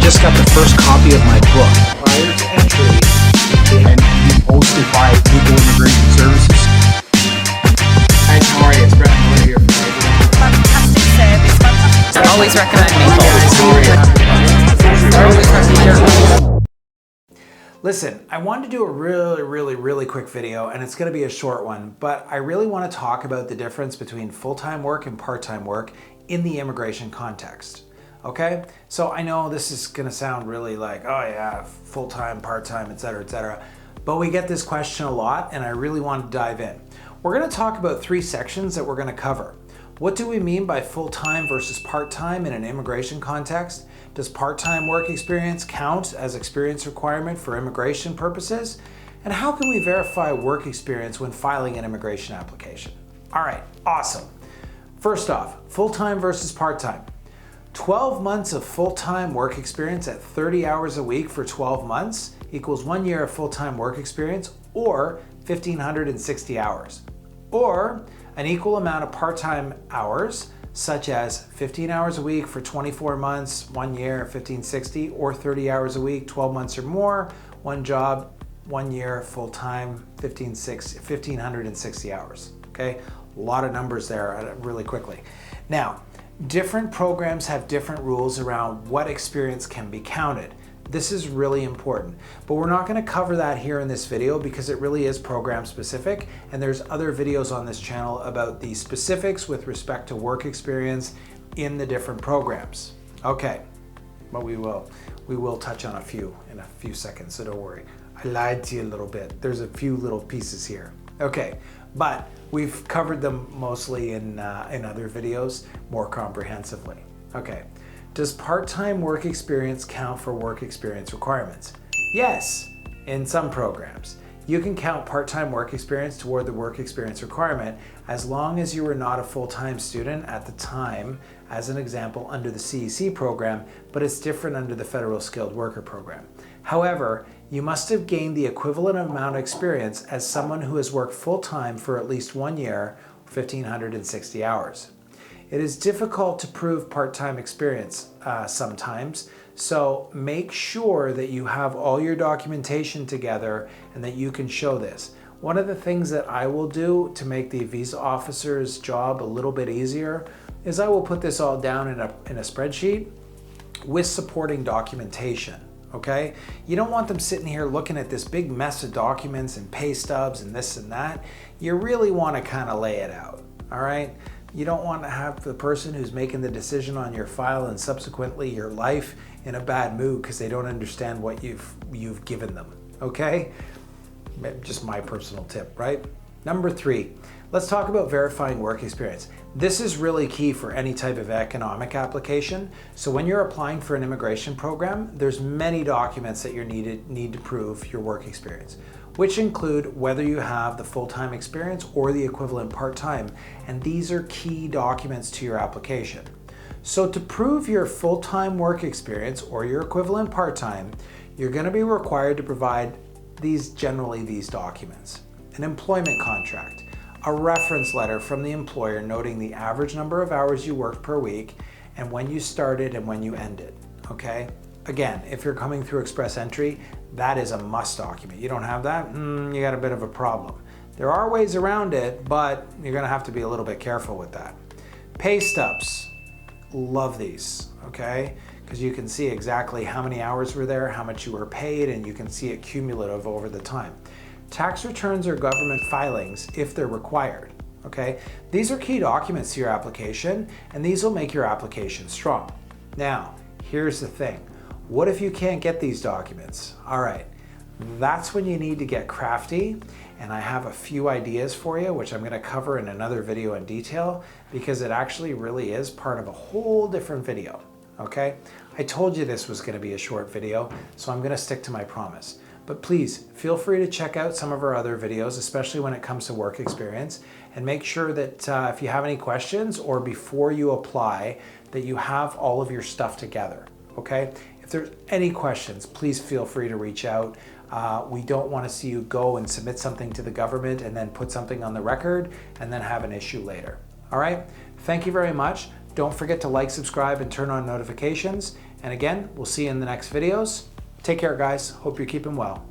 just got the first copy of my book. Prior to entry, and being hosted by Legal Immigration Services. Hi, how are you? It's Brett Miller here from Legal. Fantastic service, fantastic. Always recommend me. Listen, I wanted to do a really quick video, and it's going to be a short one, but I really want to talk about the difference between full-time work and part-time work in the immigration context. Okay, so I know this is going to sound really like, oh yeah, full-time, part-time, etc., but we get this question a lot, and I really want to dive in. We're going to talk about 3 sections that we're going to cover. What do we mean by full-time versus part-time in an immigration context? Does part-time work experience count as experience requirement for immigration purposes? And how can we verify work experience when filing an immigration application? All right, awesome. First off, full-time versus part-time. 12 months of full-time work experience at 30 hours a week for 12 months equals 1 year of full-time work experience, or 1,560 hours. Or an equal amount of part-time hours, such as 15 hours a week for 24 months, 1 year, 1,560, or 30 hours a week, 12 months or more, 1 job, 1 year, full-time, 1,560 hours, okay? A lot of numbers there really quickly. Now, different programs have different rules around what experience can be counted. This is really important, but we're not going to cover that here in this video because it really is program specific, and there's other videos on this channel about the specifics with respect to work experience in the different programs. Okay, but we will touch on a few in a few seconds, so don't worry. I lied to you a little bit. There's a few little pieces here. Okay, but we've covered them mostly in other videos more comprehensively. Okay. Does part-time work experience count for work experience requirements? Yes, in some programs. You can count part-time work experience toward the work experience requirement as long as you were not a full-time student at the time, as an example under the CEC program, but it's different under the Federal Skilled Worker Program. However, you must have gained the equivalent amount of experience as someone who has worked full-time for at least 1 year, 1,560 hours. It is difficult to prove part-time experience sometimes, so make sure that you have all your documentation together and that you can show this. One of the things that I will do to make the visa officer's job a little bit easier is I will put this all down in a spreadsheet with supporting documentation. Okay? You don't want them sitting here looking at this big mess of documents and pay stubs and this and that. You really want to kind of lay it out. All right? You don't want to have the person who's making the decision on your file and subsequently your life in a bad mood because they don't understand what you've given them, okay? Just my personal tip, right? Number 3, let's talk about verifying work experience. This is really key for any type of economic application. So when you're applying for an immigration program, there's many documents that you need to prove your work experience, which include whether you have the full-time experience or the equivalent part-time, and these are key documents to your application. So to prove your full-time work experience or your equivalent part-time, you're going to be required to provide generally these documents: an employment contract, a reference letter from the employer noting the average number of hours you worked per week and when you started and when you ended, okay? Again, if you're coming through express entry, that is a must document. You don't have that, you got a bit of a problem. There are ways around it, but you're gonna have to be a little bit careful with that. Pay stubs, love these, okay? Because you can see exactly how many hours were there, how much you were paid, and you can see it cumulative over the time. Tax returns or government filings if they're required, okay? These are key documents to your application, and these will make your application strong. Now, here's the thing. What if you can't get these documents? All right, that's when you need to get crafty, and I have a few ideas for you, which I'm gonna cover in another video in detail, because it actually really is part of a whole different video, okay? I told you this was gonna be a short video, so I'm gonna stick to my promise. But please, feel free to check out some of our other videos, especially when it comes to work experience, and make sure that if you have any questions or before you apply, that you have all of your stuff together, okay? If there's any questions, please feel free to reach out. We don't want to see you go and submit something to the government and then put something on the record and then have an issue later. All right? Thank you very much. Don't forget to like, subscribe, and turn on notifications. And again, we'll see you in the next videos. Take care, guys. Hope you're keeping well.